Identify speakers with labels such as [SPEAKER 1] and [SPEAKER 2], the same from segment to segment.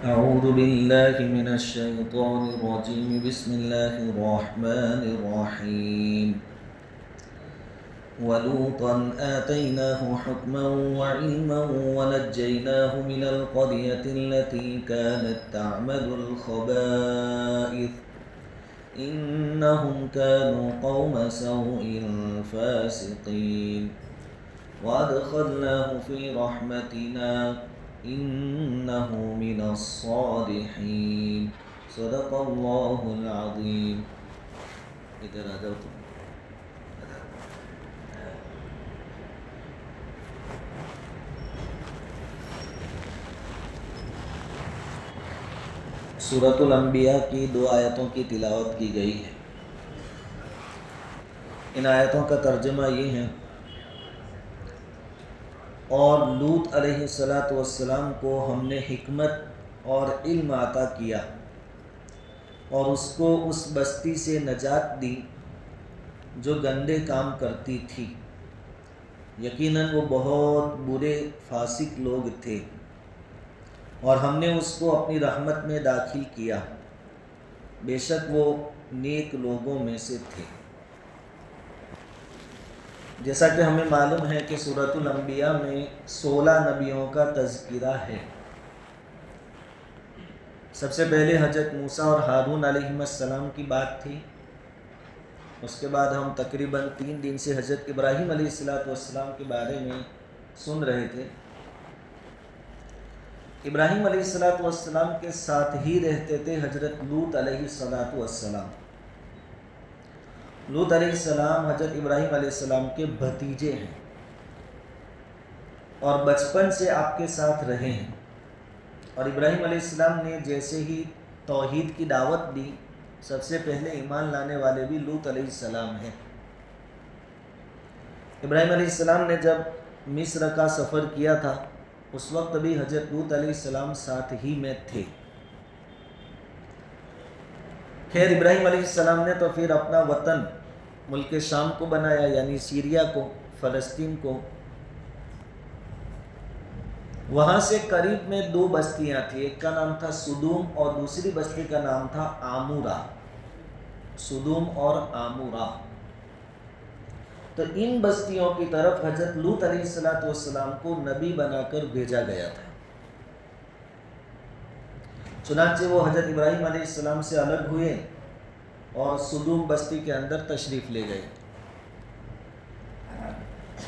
[SPEAKER 1] أعوذ بالله من الشيطان الرجيم. بسم الله الرحمن الرحيم. ولوطا آتيناه حكما وعلما ونجيناه من القرية التي كانت تعمل الخبائث إنهم كانوا قوم سوء فاسقين وأدخلناه في رحمتنا إنه من الصالحين. صدق الله العظيم. ادھر آ جاؤ تم. سورۃ الانبیاء کی 2 آیتوں کی تلاوت کی گئی ہے. ان آیتوں کا ترجمہ یہ ہے: اور لوط علیہ السلام کو ہم نے حکمت اور علم عطا کیا اور اس کو اس بستی سے نجات دی جو گندے کام کرتی تھی. یقیناً وہ بہت برے فاسق لوگ تھے اور ہم نے اس کو اپنی رحمت میں داخل کیا. بے شک وہ نیک لوگوں میں سے تھے. جیسا کہ ہمیں معلوم ہے کہ سورۃ الانبیاء میں 16 نبیوں کا تذکرہ ہے. سب سے پہلے حضرت موسیٰ اور ہارون علیہ السلام کی بات تھی. اس کے بعد ہم تقریباً 3 دن سے حضرت ابراہیم علیہ السلام کے بارے میں سن رہے تھے. ابراہیم علیہ السلام کے ساتھ ہی رہتے تھے حضرت لوط علیہ السلام. لوط علیہ السلام حضرت ابراہیم علیہ السلام کے بھتیجے ہیں اور بچپن سے آپ کے ساتھ رہے ہیں. اور ابراہیم علیہ السلام نے جیسے ہی توحید کی دعوت دی، سب سے پہلے ایمان لانے والے بھی لوط علیہ السلام ہیں. ابراہیم علیہ السلام نے جب مصر کا سفر کیا تھا اس وقت بھی حضرت لوط علیہ السلام ساتھ ہی میں تھے. خیر، ابراہیم علیہ السلام نے تو پھر اپنا وطن ملک شام کو بنایا، یعنی سیریا کو، فلسطین کو. وہاں سے قریب میں 2 بستیاں تھیں. ایک کا نام تھا سدوم اور دوسری بستی کا نام تھا آمورا. سدوم اور آمورا. تو ان بستیوں کی طرف حضرت لوط علیہ السلام کو نبی بنا کر بھیجا گیا تھا. چنانچہ وہ حضرت ابراہیم علیہ السلام سے الگ ہوئے اور سدوم بستی کے اندر تشریف لے گئے.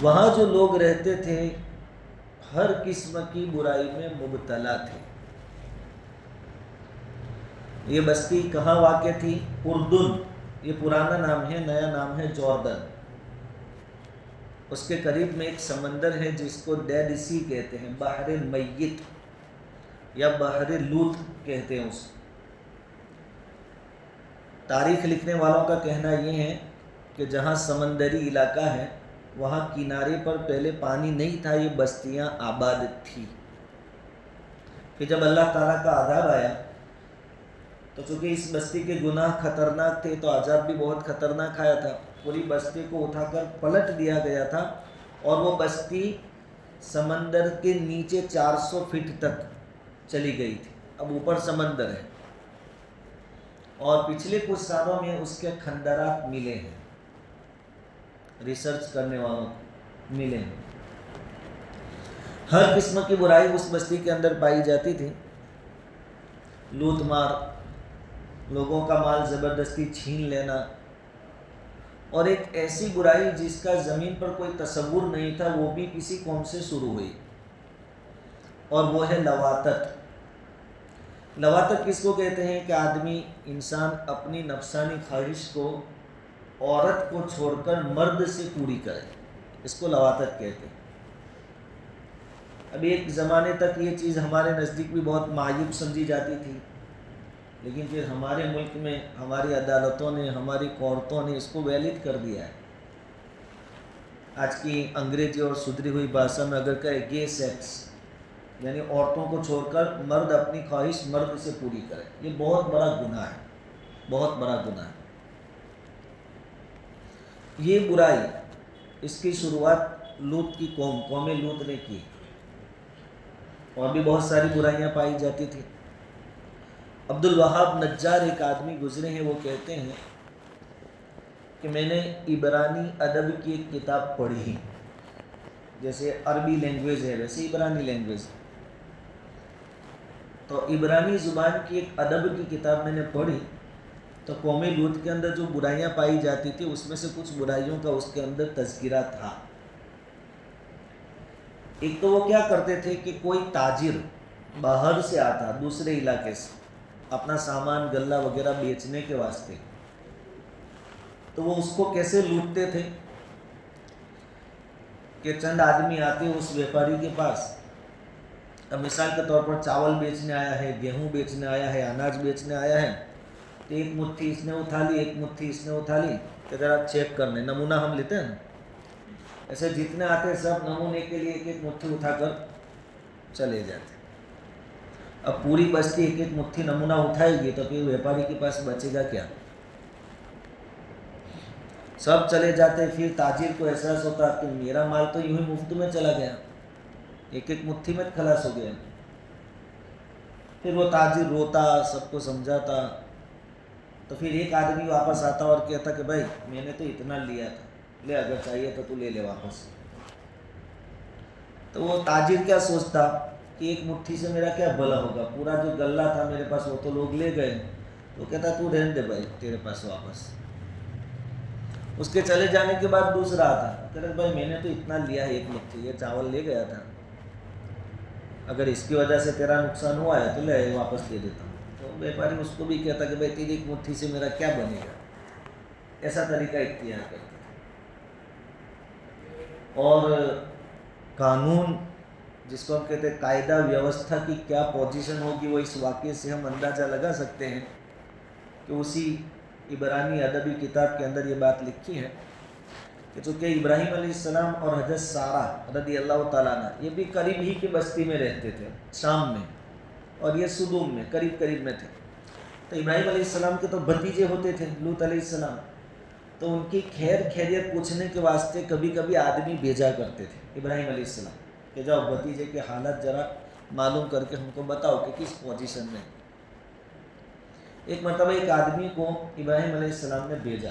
[SPEAKER 1] وہاں جو لوگ رہتے تھے ہر قسم کی برائی میں مبتلا تھے. یہ بستی کہاں واقع تھی؟ اردن. یہ پرانا نام ہے، نیا نام ہے جوردن. اس کے قریب میں ایک سمندر ہے جس کو ڈیڈ سی کہتے ہیں، بحر میت یا بحر لوط کہتے ہیں. اس تاریخ لکھنے والوں کا کہنا یہ ہے کہ جہاں سمندری علاقہ ہے وہاں کنارے پر پہلے پانی نہیں تھا، یہ بستیاں آباد تھی. پھر جب اللہ تعالیٰ کا عذاب آیا تو چونکہ اس بستی کے گناہ خطرناک تھے تو عذاب بھی بہت خطرناک آیا تھا. پوری بستی کو اٹھا کر پلٹ دیا گیا تھا اور وہ بستی سمندر کے نیچے 400 فٹ تک چلی گئی تھی. اب اوپر سمندر ہے اور پچھلے کچھ سالوں میں اس کے کھنڈرات ملے ہیں، ریسرچ کرنے والوں کو ملے ہیں. ہر قسم کی برائی اس بستی کے اندر پائی جاتی تھی. لوٹ مار، لوگوں کا مال زبردستی چھین لینا، اور ایک ایسی برائی جس کا زمین پر کوئی تصور نہیں تھا وہ بھی کسی قوم سے شروع ہوئی، اور وہ ہے لواطت. لواطت کس کو کہتے ہیں؟ کہ آدمی، انسان اپنی نفسانی خواہش کو عورت کو چھوڑ کر مرد سے پوری کرے، اس کو لواطت کہتے ہیں. ابھی ایک زمانے تک یہ چیز ہمارے نزدیک بھی بہت معیوب سمجھی جاتی تھی، لیکن پھر ہمارے ملک میں ہماری عدالتوں نے، ہماری کورٹوں نے اس کو ویلڈ کر دیا ہے. آج کی انگریزی اور سدھری ہوئی بھاشا میں اگر کہے گے سیکس، یعنی عورتوں کو چھوڑ کر مرد اپنی خواہش مرد سے پوری کرے، یہ بہت بڑا گناہ ہے، بہت بڑا گناہ ہے. یہ برائی، اس کی شروعات لوط کی قوم لوط نے کی، اور بھی بہت ساری برائیاں پائی جاتی تھی. عبد الوہاب نجار ایک آدمی گزرے ہیں، وہ کہتے ہیں کہ میں نے عبرانی ادب کی ایک کتاب پڑھی، جیسے عربی لینگویج ہے ویسے عبرانی لینگویج، تو عبرانی زبان کی ایک ادب کی کتاب میں نے پڑھی، تو قوم لوط کے اندر جو برائیاں پائی جاتی تھی اس میں سے کچھ برائیوں کا اس کے اندر تذکرہ تھا۔ ایک تو وہ کیا کرتے تھے کہ کوئی تاجر باہر سے آتا دوسرے علاقے سے اپنا سامان غلہ وغیرہ بیچنے کے واسطے، تو وہ اس کو کیسے لوٹتے تھے کہ چند آدمی آتے اس ویپاری کے پاس، اب مثال کے طور پر چاول بیچنے آیا ہے، گیہوں بیچنے آیا ہے، اناج بیچنے آیا ہے، تو ایک مٹھی اس نے اٹھا لی، ایک مٹھی اس نے اٹھا لی کہ ذرا چیک کرنے، نمونہ ہم لیتے ہیں نا، ایسے جتنے آتے سب نمونے کے لیے ایک ایک مٹھی اٹھا کر چلے جاتے۔ اب پوری بستی ایک ایک مٹھی نمونہ اٹھائے گی تو پھر ویپاری کے پاس بچے گا کیا؟ سب چلے جاتے، پھر تاجر کو احساس ہوتا کہ میرا مال تو یوں ہی مفت میں چلا گیا، ایک ایک مٹھی میں خلاص ہو گیا۔ پھر وہ تاجر روتا، سب کو سمجھاتا، تو پھر ایک آدمی واپس آتا اور کہتا کہ بھائی میں نے تو اتنا لیا تھا، لے اگر چاہیے تو لے لے واپس۔ تو وہ تاجر کیا سوچتا کہ ایک مٹھی سے میرا کیا بھلا ہوگا، پورا جو غلہ تھا میرے پاس وہ تو لوگ لے گئے، تو کہتا تو رہنے دے بھائی تیرے پاس واپس۔ اس کے چلے جانے کے بعد دوسرا آتا، کہتا بھائی میں نے تو اتنا لیا ہے، ایک مٹھی یہ چاول لے گیا تھا، اگر اس کی وجہ سے تیرا نقصان ہوا ہے تو لے واپس دے دیتا ہوں۔ تو ویپاری اس کو بھی کہتا کہ بھائی تیری ایک مٹھی سے میرا کیا بنے گا، ایسا طریقہ اختیار کرتا۔ اور قانون جس کو ہم کہتے ہیں قاعدہ ویوستھا کی کیا پوزیشن ہوگی، وہ اس واقعے سے ہم اندازہ لگا سکتے ہیں کہ اسی عبرانی ادبی کتاب کے اندر یہ بات لکھی ہے کہ چونکہ ابراہیم علیہ السلام اور حضرت سارہ رضی اللہ تعالیٰ عنہ یہ بھی قریب ہی کی بستی میں رہتے تھے، شام میں، اور یہ سدوم میں قریب قریب میں تھے، تو ابراہیم علیہ السلام کے تو بھتیجے ہوتے تھے لوط علیہ السلام، تو ان کی خیر خیریت پوچھنے کے واسطے کبھی کبھی آدمی بھیجا کرتے تھے ابراہیم علیہ السلام کہ جاؤ بھتیجے کی حالت ذرا معلوم کر کے ہم کو بتاؤ کہ کس پوزیشن میں۔ ایک مرتبہ ایک آدمی کو ابراہیم علیہ السلام نے بھیجا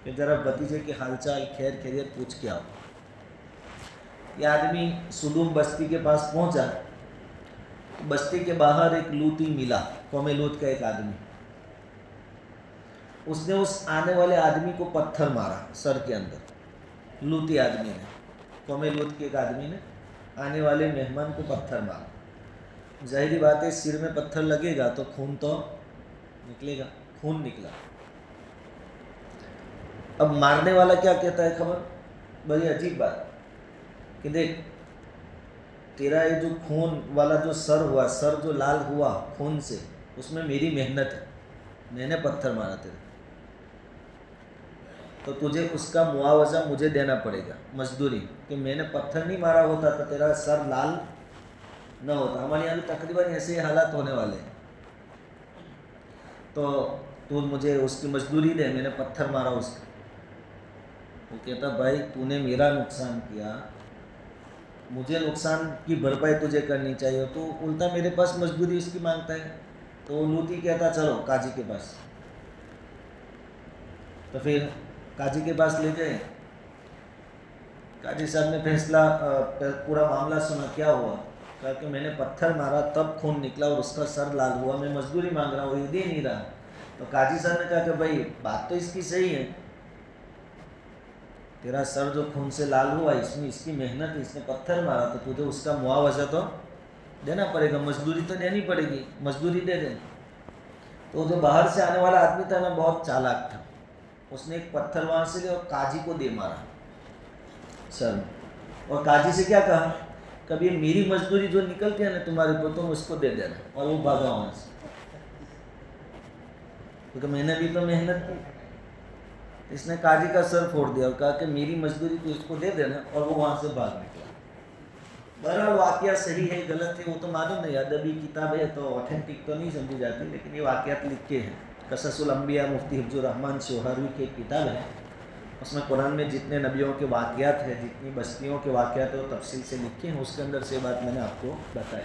[SPEAKER 1] کہ ذرا بھتیجے کے حال چال خیر خیریت پوچھ کے آؤ۔ یہ آدمی سدوم بستی کے پاس پہنچا، بستی کے باہر ایک لوطی ملا، قوم لوط کا ایک آدمی، اس نے اس آنے والے آدمی کو پتھر مارا سر کے اندر، لوطی آدمی نے، قوم لوط کے ایک آدمی نے آنے والے مہمان کو پتھر مارا۔ ظاہری بات ہے سر میں پتھر لگے گا تو خون تو نکلے گا، خون نکلا۔ اب مارنے والا کیا کہتا ہے خبر؟ بڑی عجیب بات کہ دیکھ تیرا یہ جو خون والا جو سر ہوا، سر جو لال ہوا خون سے، اس میں میری محنت ہے، میں نے پتھر مارا تیرے، تو تجھے اس کا معاوضہ مجھے دینا پڑے گا، مزدوری، کہ میں نے پتھر نہیں مارا ہوتا تو تیرا سر لال نہ ہوتا۔ ہمارے یہاں تقریباً ایسے ہی حالات ہونے والے ہیں، تو مجھے اس کی مزدوری دے، میں نے پتھر مارا اس کا۔ وہ کہتا بھائی تو نے میرا نقصان کیا، مجھے نقصان کی بھرپائی تجھے کرنی چاہیے، تو الٹا میرے پاس مزدوری اس کی مانگتا ہے۔ تو وہ لوطی کہتا چلو قاضی کے پاس، تو پھر قاضی کے پاس لے گئے، قاضی صاحب نے فیصلہ پورا معاملہ سنا، کیا ہوا؟ کہا کہ میں نے پتھر مارا تب خون نکلا اور اس کا سر لال ہوا، میں مزدوری مانگ رہا ہوں، یہ دے نہیں رہا۔ تو قاضی صاحب نے کہا کہ بھائی بات تو اس کی صحیح ہے، تیرا سر جو خون سے لال ہوا اس میں اس کی محنت، اس نے پتھر مارا، تو تجھے اس کا معاوضہ تو دینا پڑے گا، مزدوری تو دینی پڑے گی، مزدوری دے دیں۔ تو جو باہر سے آنے والا آدمی تھا نا بہت چالاک تھا، اس نے ایک پتھر وہاں سے لیا اور قاضی کو دے مارا سر میں، اور قاضی سے کیا کہا، کبھی میری مزدوری جو نکلتی ہے نا تمہارے اوپر تم اس کو دے دینا، اور وہ بھاگا وہاں سے، کیونکہ میں نے بھی تو محنت کی۔ اس نے قاضی کا سر پھوڑ دیا اور کہا کہ میری مزدوری تو اس کو دے دینا، اور وہ وہاں سے بھاگ نکلا۔ بہرحال واقعہ صحیح ہے غلط ہے وہ تو معلوم نہیں، ادبی کتاب ہے تو اوتھینٹک تو نہیں سمجھی جاتی، لیکن یہ واقعات لکھے ہیں۔ قصص الانبیاء مفتی حفظ الرحمن شوہروی کی ایک کتاب ہے، اس میں قرآن میں جتنے نبیوں کے واقعات ہیں، جتنی بستیوں کے واقعات ہیں وہ تفصیل سے لکھے ہیں، اس کے اندر سے بات میں نے آپ کو بتائی۔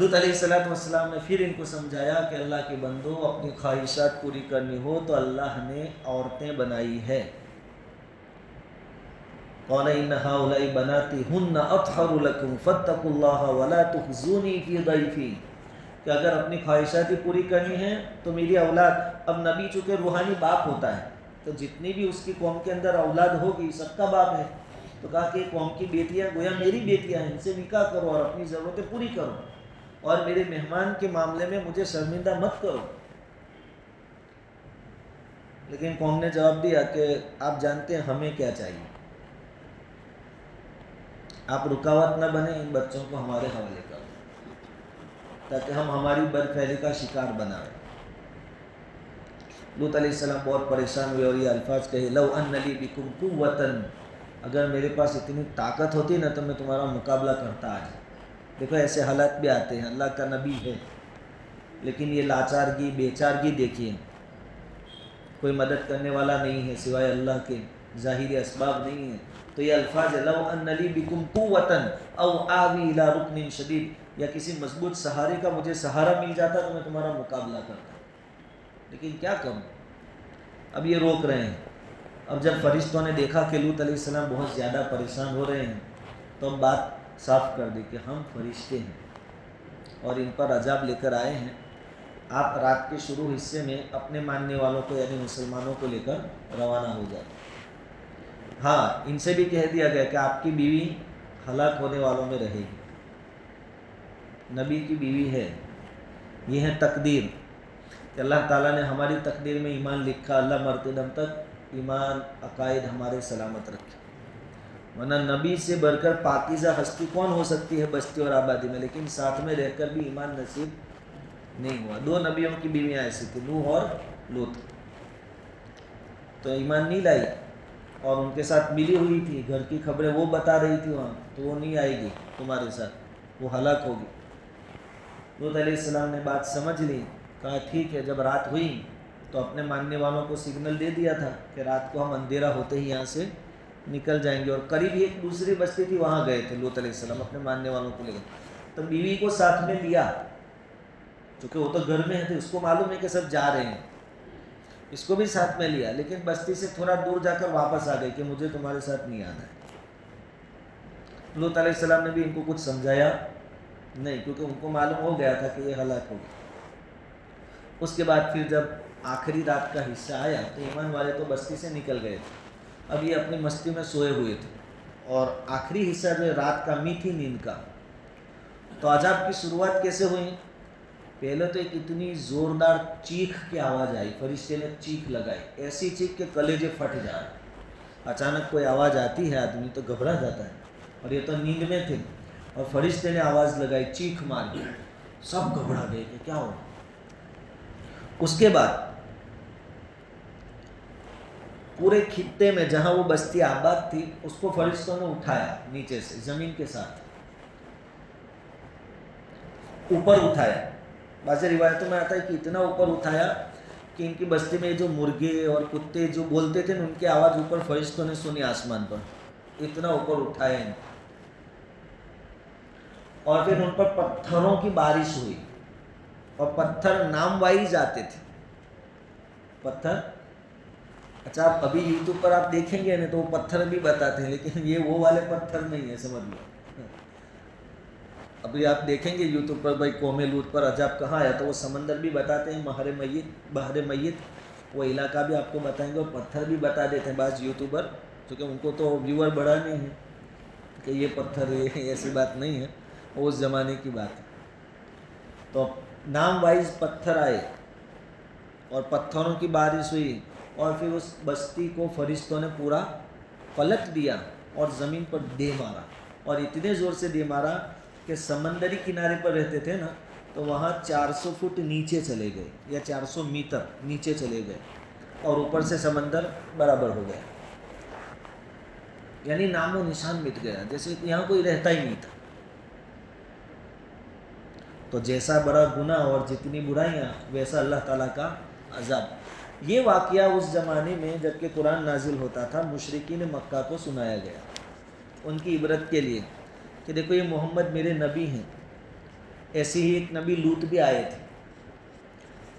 [SPEAKER 1] لوط علیہ السلام نے پھر ان کو سمجھایا کہ اللہ کے بندو، اپنی خواہشات پوری کرنی ہو تو اللہ نے عورتیں بنائی ہے. قال ان هؤلاء بناتی هن اطهر لكم فاتقوا الله ولا تخزوني في ضيفي، کہ اگر اپنی خواہشات ہی پوری کرنی ہے تو میری اولاد، اب نبی چونکہ روحانی باپ ہوتا ہے تو جتنی بھی اس کی قوم کے اندر اولاد ہوگی سب کا باپ ہے، تو کہا کہ قوم کی بیٹیاں گویا میری بیٹیاں ہیں، ان سے نکاح کرو اور اپنی ضرورتیں پوری کرو، اور میرے مہمان کے معاملے میں مجھے شرمندہ مت کرو. لیکن قوم نے جواب دیا کہ آپ جانتے ہیں ہمیں کیا چاہیے، آپ رکاوٹ نہ بنیں، ان بچوں کو ہمارے حوالے کرو تاکہ ہم ہماری بدفعلی کا شکار بنائیں. لوط علیہ السلام بہت پریشان ہوئے اور یہ الفاظ کہے، لو ان لی بکم قوتن، اگر میرے پاس اتنی طاقت ہوتی نا تو میں تمہارا مقابلہ کرتا آج. دیکھو ایسے حالات بھی آتے ہیں، اللہ کا نبی ہے لیکن یہ لاچارگی بیچارگی دیکھیے، کوئی مدد کرنے والا نہیں ہے سوائے اللہ کے، ظاہری اسباب نہیں ہیں. تو یہ الفاظ ہے، لو ان لی بکم قوتن او آوی الی رکن شدید، یا کسی مضبوط سہارے کا مجھے سہارا مل جاتا تو میں تمہارا مقابلہ کرتا. لیکن کیا کروں، اب یہ روک رہے ہیں. اب جب فرشتوں نے دیکھا کہ لوط علیہ السلام بہت زیادہ پریشان ہو رہے ہیں تو اب بات صاف کر دی کہ ہم فرشتے ہیں اور ان پر عذاب لے کر آئے ہیں، آپ رات کے شروع حصے میں اپنے ماننے والوں کو یعنی مسلمانوں کو لے کر روانہ ہو جائیں. ہاں ان سے بھی کہہ دیا گیا کہ آپ کی بیوی ہلاک ہونے والوں میں رہے گی، نبی کی بیوی ہے. یہ ہے تقدیر کہ اللہ تعالیٰ نے ہماری تقدیر میں ایمان لکھا، اللہ مرتے دم تک ایمان عقائد ہمارے سلامت رکھے. ورنہ نبی سے بڑھ کر پاکیزہ ہستی کون ہو سکتی ہے بستی اور آبادی میں، لیکن ساتھ میں رہ کر بھی ایمان نصیب نہیں ہوا. 2 نبیوں کی بیویاں ایسی تھیں، نوح اور لوط، تو ایمان نہیں لائی اور ان کے ساتھ ملی ہوئی تھی، گھر کی خبریں وہ بتا رہی تھی وہاں، تو وہ نہیں آئے گی تمہارے ساتھ، وہ ہلاک ہوگی. لوط علیہ السلام نے بات سمجھ لی، کہا ٹھیک ہے. جب رات ہوئی تو اپنے ماننے والوں کو سگنل دے دیا تھا کہ رات کو ہم اندھیرا ہوتے ہی یہاں سے نکل جائیں گے، اور قریب ہی ایک دوسری بستی تھی وہاں گئے تھے لوط علیہ السلام اپنے ماننے والوں کو لے گئے. تو بیوی کو ساتھ میں لیا چونکہ وہ تو گھر میں ہے، اس کو معلوم ہے کہ سب جا رہے ہیں، اس کو بھی ساتھ میں لیا، لیکن بستی سے تھوڑا دور جا کر واپس آ گئی کہ مجھے تمہارے ساتھ نہیں آنا ہے. لوط علیہ السلام نے بھی ان کو کچھ سمجھایا نہیں، کیونکہ ان کو معلوم ہو گیا تھا کہ یہ ہلاک ہوگی. اس کے بعد پھر جب آخری رات کا حصہ آیا تو ایمان والے تو بستی سے نکل گئے تھے، اب یہ اپنی مستی میں سوئے ہوئے تھے، اور آخری حصہ جو ہے رات کا میٹھی نیند کا. تو عذاب کی شروعات کیسے ہوئی؟ پہلے تو ایک اتنی زوردار چیخ کی آواز آئی، فرشتے نے چیخ لگائی، ایسی چیخ کہ کلیجے پھٹ جائے. اچانک کوئی آواز آتی ہے آدمی تو گھبرا جاتا ہے، اور یہ تو نیند میں تھے، اور فرشتے نے آواز لگائی، چیخ مار دی، سب گھبرا گئے کہ کیا ہو. اس کے بعد پورے خطے میں جہاں وہ بستی آباد تھی اس کو فرشتوں نے اٹھایا، نیچے سے زمین کے ساتھ اوپر اٹھایا. بعض روایتوں میں آتا ہے کہ اتنا اوپر اٹھایا کہ ان کی بستی میں جو مرغے اور کتے جو بولتے تھے ان کی آواز اوپر فرشتوں نے سنی آسمان پر، اتنا اوپر اٹھایا ان کو. اور پھر ان پر پتھروں کی بارش ہوئی، اور پتھر نام وائز آتے تھے. پتھر اچھا آپ ابھی یوٹیوب پر آپ دیکھیں گے نا تو وہ پتھر بھی بتاتے ہیں، لیکن یہ وہ والے پتھر نہیں ہے، سمجھ لو. ابھی آپ دیکھیں گے یوٹیوب پر بھائی قوم لوط پر عذاب کہاں آیا تو وہ سمندر بھی بتاتے ہیں، بحر میت وہ علاقہ بھی آپ کو بتائیں گے، اور پتھر بھی بتا دیتے ہیں بعض یوٹیوبر، کیونکہ ان کو تو ویور بڑا نہیں ہے کہ یہ پتھر یہ ایسی بات نہیں ہے، وہ اس زمانے کی بات ہے. تو نام وائز پتھر آئے اور پتھروں کی بارش ہوئی، اور پھر اس بستی کو فرشتوں نے پورا پلٹ دیا اور زمین پر دے مارا، اور اتنے زور سے دے مارا کہ سمندری کنارے پر رہتے تھے نا تو وہاں 400 فٹ نیچے چلے گئے یا 400 میٹر نیچے چلے گئے، اور اوپر سے سمندر برابر ہو گیا، یعنی نام و نشان مٹ گیا، جیسے یہاں کوئی رہتا ہی نہیں تھا. تو جیسا بڑا گناہ اور جتنی برائیاں ویسا اللہ تعالیٰ کا عذاب. یہ واقعہ اس زمانے میں جب کہ قرآن نازل ہوتا تھا مشرکین مکہ کو سنایا گیا ان کی عبرت کے لیے کہ دیکھو یہ محمد میرے نبی ہیں، ایسے ہی ایک نبی لوط بھی آئے تھے،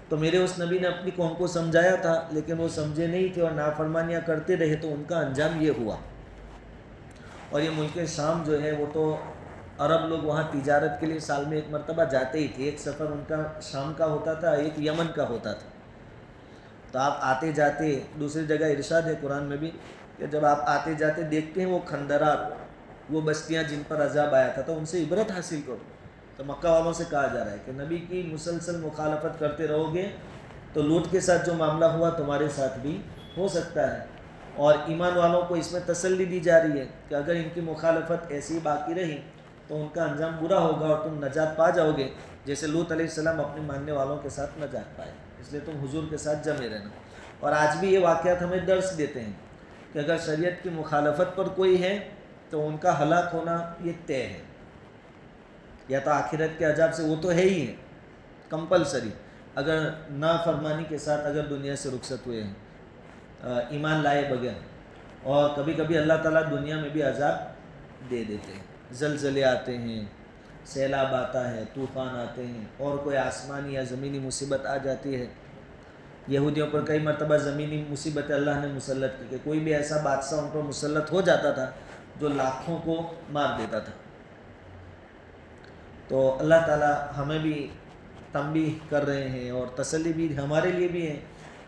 [SPEAKER 1] تو میرے اس نبی نے اپنی قوم کو سمجھایا تھا، لیکن وہ سمجھے نہیں تھے اور نافرمانیاں کرتے رہے، تو ان کا انجام یہ ہوا۔ اور یہ ملک شام جو ہے وہ تو عرب لوگ وہاں تجارت کے لیے سال میں ایک مرتبہ جاتے ہی تھے، ایک سفر ان کا شام کا ہوتا تھا، ایک یمن کا ہوتا تھا۔ تو آپ آتے جاتے، دوسری جگہ ارشاد ہے قرآن میں بھی کہ جب آپ آتے جاتے دیکھتے ہیں وہ کھندرات، وہ بستیاں جن پر عذاب آیا تھا، تو ان سے عبرت حاصل کرو۔ تو مکہ والوں سے کہا جا رہا ہے کہ نبی کی مسلسل مخالفت کرتے رہو گے تو لوط کے ساتھ جو معاملہ ہوا تمہارے ساتھ بھی ہو سکتا ہے۔ اور ایمان والوں کو اس میں تسلی دی جا رہی ہے کہ اگر ان کی مخالفت ایسی باقی رہی تو ان کا انجام برا ہوگا اور تم نجات پا جاؤ گے، جیسے لوط علیہ السلام اپنے ماننے والوں کے ساتھ نجات پائے۔ اس لیے تم حضور کے ساتھ جمے رہنا۔ اور آج بھی یہ واقعات ہمیں درس دیتے ہیں کہ اگر شریعت کی مخالفت پر کوئی ہے تو ان کا ہلاک ہونا یہ طے ہے، یا تو آخرت کے عذاب سے، وہ تو ہے ہی ہے کمپلسری، اگر نافرمانی کے ساتھ اگر دنیا سے رخصت ہوئے ہیں ایمان لائے بغیر۔ اور کبھی کبھی اللہ تعالیٰ دنیا میں بھی عذاب دے دیتے ہیں، زلزلے آتے ہیں، سیلاب آتا ہے، طوفان آتے ہیں، اور کوئی آسمانی یا زمینی مصیبت آ جاتی ہے۔ یہودیوں پر کئی مرتبہ زمینی مصیبتیں اللہ نے مسلط کی کہ کوئی بھی ایسا بادشاہ ان پر مسلط ہو جاتا تھا جو لاکھوں کو مار دیتا تھا۔ تو اللہ تعالیٰ ہمیں بھی تنبیہ کر رہے ہیں اور تسلی بھی ہمارے لیے بھی ہے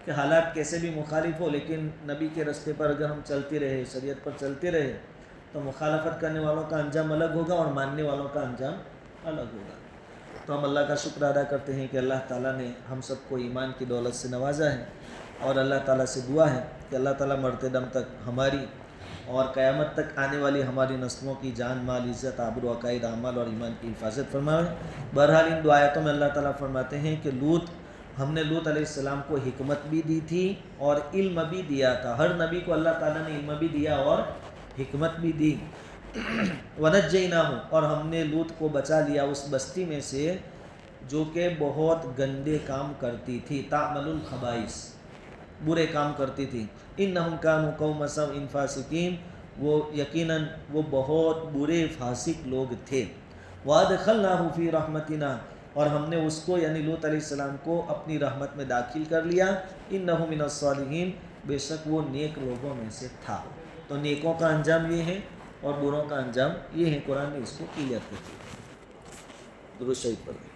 [SPEAKER 1] کہ حالات کیسے بھی مخالف ہو، لیکن نبی کے راستے پر اگر ہم چلتے رہے، شریعت پر چلتے رہے، تو مخالفت کرنے والوں کا انجام الگ ہوگا اور ماننے والوں کا انجام الگ ہوگا۔ تو ہم اللہ کا شکر ادا کرتے ہیں کہ اللہ تعالیٰ نے ہم سب کو ایمان کی دولت سے نوازا ہے، اور اللہ تعالیٰ سے دعا ہے کہ اللہ تعالیٰ مرتے دم تک ہماری اور قیامت تک آنے والی ہماری نسلوں کی جان، مال، عزت، آبرو، عقائد، اعمال اور ایمان کی حفاظت فرمائے۔ بہرحال ان دعایتوں میں اللہ تعالیٰ فرماتے ہیں کہ ہم نے لوط علیہ السلام کو حکمت بھی دی تھی اور علم بھی دیا تھا۔ ہر نبی کو اللہ تعالیٰ نے علم بھی دیا اور حکمت بھی دی۔ وَنَجَّيْنَاهُ، اور ہم نے لوط کو بچا لیا اس بستی میں سے جو کہ بہت گندے کام کرتی تھی، تعمل الخبائث، برے کام کرتی تھی۔ انہم کانوا قوم سوء فاسقین، وہ یقیناً وہ بہت برے فاسق لوگ تھے۔ وَأَدْخَلْنَاهُ فِي رَحْمَتِنَا، اور ہم نے اس کو یعنی لوط علیہ السلام کو اپنی رحمت میں داخل کر لیا۔ انہ من الصالحین، بے شک وہ نیک لوگوں میں سے تھا۔ تو نیکوں کا انجام یہ ہے اور بروں کا انجام یہ ہے۔ قرآن نے اس کو کلیئر کر دیا۔ درود شریف پڑھیں۔